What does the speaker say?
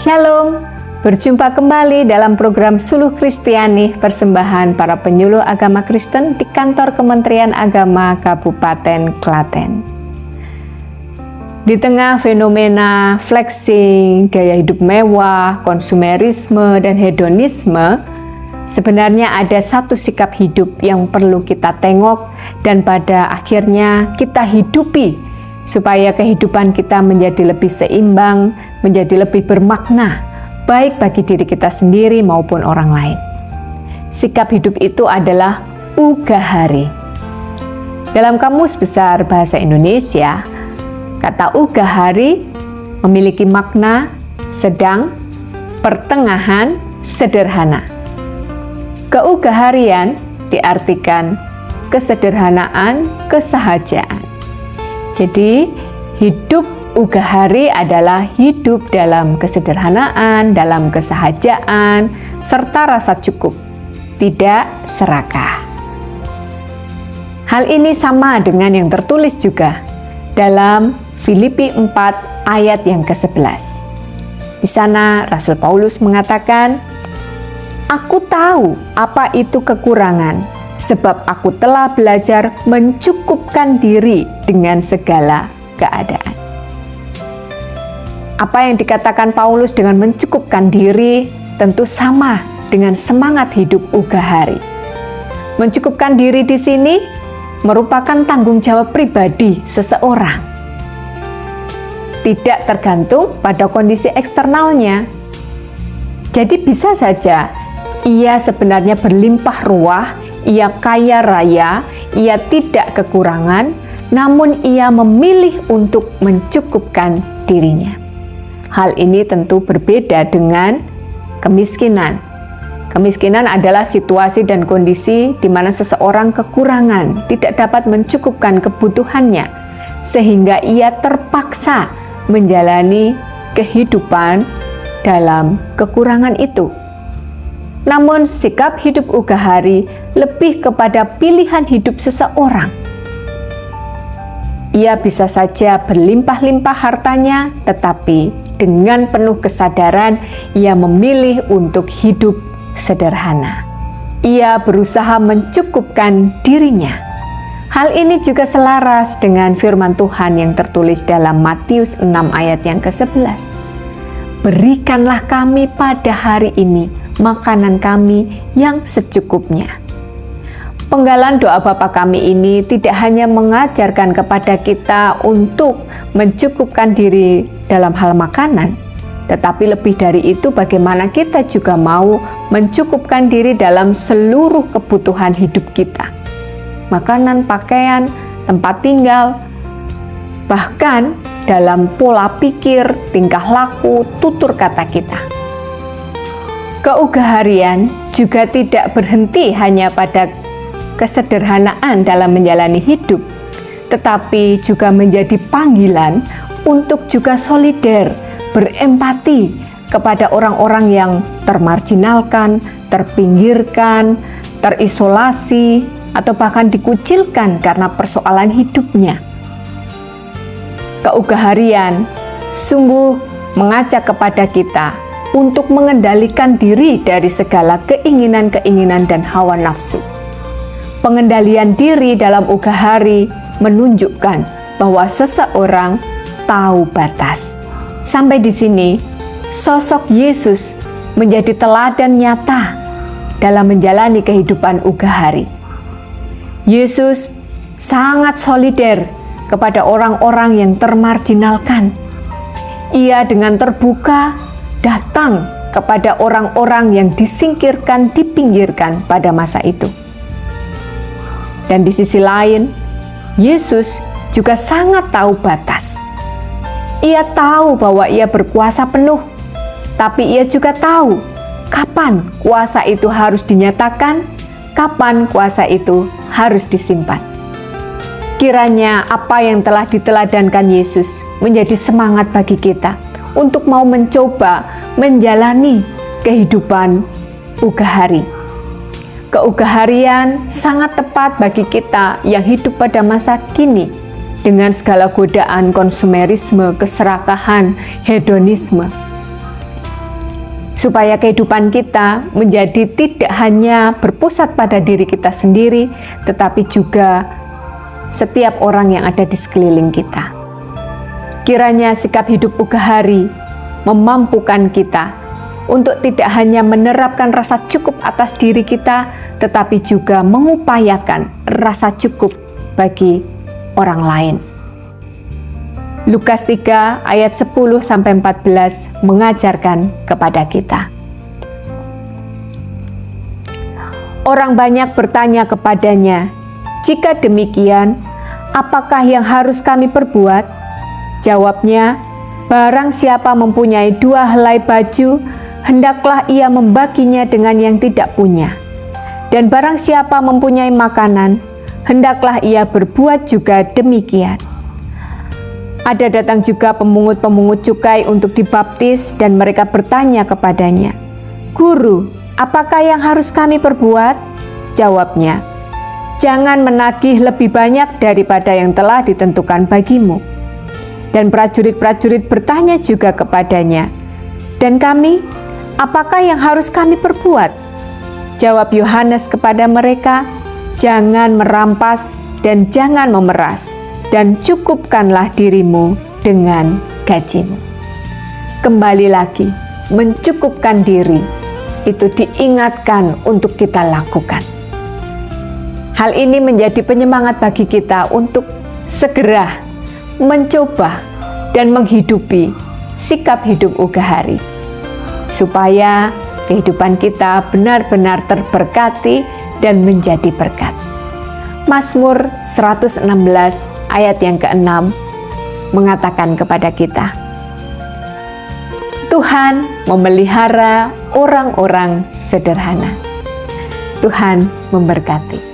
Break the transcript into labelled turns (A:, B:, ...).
A: Shalom, berjumpa kembali dalam program Suluh Kristiani, persembahan para penyuluh agama Kristen di kantor Kementerian Agama Kabupaten Klaten. Di tengah fenomena flexing, gaya hidup mewah, konsumerisme, dan hedonisme, sebenarnya ada satu sikap hidup yang perlu kita tengok dan pada akhirnya kita hidupi supaya kehidupan kita menjadi lebih seimbang, menjadi lebih bermakna, baik bagi diri kita sendiri maupun orang lain. Sikap hidup itu adalah ugahari. Dalam Kamus Besar Bahasa Indonesia, kata ugahari memiliki makna sedang, pertengahan, sederhana. Keugaharian diartikan kesederhanaan, kesahajaan. Jadi, hidup ugahari adalah hidup dalam kesederhanaan, dalam kesahajaan, serta rasa cukup, tidak serakah. Hal ini sama dengan yang tertulis juga dalam Filipi 4 ayat yang ke-11. Di sana Rasul Paulus mengatakan, "Aku tahu apa itu kekurangan, sebab aku telah belajar mencukupkan diri dengan segala keadaan." Apa yang dikatakan Paulus dengan mencukupkan diri tentu sama dengan semangat hidup ugahari. Mencukupkan diri di sini merupakan tanggung jawab pribadi seseorang. Tidak tergantung pada kondisi eksternalnya. Jadi bisa saja ia sebenarnya berlimpah ruah, ia kaya raya, ia tidak kekurangan, namun ia memilih untuk mencukupkan dirinya. Hal ini tentu berbeda dengan kemiskinan. Kemiskinan adalah situasi dan kondisi di mana seseorang kekurangan, tidak dapat mencukupkan kebutuhannya, sehingga ia terpaksa menjalani kehidupan dalam kekurangan itu. Namun sikap hidup ugahari lebih kepada pilihan hidup seseorang. Ia bisa saja berlimpah-limpah hartanya, tetapi dengan penuh kesadaran ia memilih untuk hidup sederhana. Ia berusaha mencukupkan dirinya. Hal ini juga selaras dengan firman Tuhan yang tertulis dalam Matius 6 ayat yang ke-11. "Berikanlah kami pada hari ini makanan kami yang secukupnya." Penggalan doa Bapa kami ini tidak hanya mengajarkan kepada kita untuk mencukupkan diri dalam hal makanan, tetapi lebih dari itu bagaimana kita juga mau mencukupkan diri dalam seluruh kebutuhan hidup kita. Makanan, pakaian, tempat tinggal, bahkan dalam pola pikir, tingkah laku, tutur kata kita. Keugaharian juga tidak berhenti hanya pada kesederhanaan dalam menjalani hidup, tetapi juga menjadi panggilan untuk juga solider, berempati kepada orang-orang yang termarginalkan, terpinggirkan, terisolasi, atau bahkan dikucilkan karena persoalan hidupnya. Keugaharian sungguh mengajak kepada kita untuk mengendalikan diri dari segala keinginan-keinginan dan hawa nafsu. Pengendalian diri dalam ugahari menunjukkan bahwa seseorang tahu batas. Sampai di sini, sosok Yesus menjadi teladan nyata dalam menjalani kehidupan ugahari. Yesus sangat solider kepada orang-orang yang termarginalkan. Ia dengan terbuka datang kepada orang-orang yang disingkirkan, dipinggirkan pada masa itu. Dan di sisi lain, Yesus juga sangat tahu batas. Ia tahu bahwa ia berkuasa penuh, tapi ia juga tahu kapan kuasa itu harus dinyatakan, kapan kuasa itu harus disimpan. Kiranya apa yang telah diteladankan Yesus menjadi semangat bagi kita untuk mau mencoba menjalani kehidupan ugahari. Keugaharian sangat tepat bagi kita yang hidup pada masa kini dengan segala godaan konsumerisme, keserakahan, hedonisme. supaya kehidupan kita menjadi tidak hanya berpusat pada diri kita sendiri, tetapi juga setiap orang yang ada di sekeliling kita. Kiranya sikap hidup Ugahari memampukan kita untuk tidak hanya menerapkan rasa cukup atas diri kita, tetapi juga mengupayakan rasa cukup bagi orang lain. Lukas 3 ayat 10-14 mengajarkan kepada kita. Orang banyak bertanya kepadanya, "Jika demikian, apakah yang harus kami perbuat?" Jawabnya, "Barang siapa mempunyai 2 helai baju, hendaklah ia membaginya dengan yang tidak punya. Dan barang siapa mempunyai makanan, hendaklah ia berbuat juga demikian." Ada datang juga pemungut-pemungut cukai untuk dibaptis, dan mereka bertanya kepadanya, "Guru, apakah yang harus kami perbuat?" Jawabnya, "Jangan menagih lebih banyak daripada yang telah ditentukan bagimu." Dan prajurit-prajurit bertanya juga kepadanya, "Dan kami, apakah yang harus kami perbuat?" Jawab Yohanes kepada mereka, "Jangan merampas dan jangan memeras, dan cukupkanlah dirimu dengan gajimu." Kembali lagi, mencukupkan diri itu diingatkan untuk kita lakukan. Hal ini menjadi penyemangat bagi kita untuk segera mencoba dan menghidupi sikap hidup Ugahari, supaya kehidupan kita benar-benar terberkati dan menjadi berkat. Mazmur 116 ayat yang ke-6 mengatakan kepada kita, Tuhan memelihara orang-orang sederhana. Tuhan memberkati.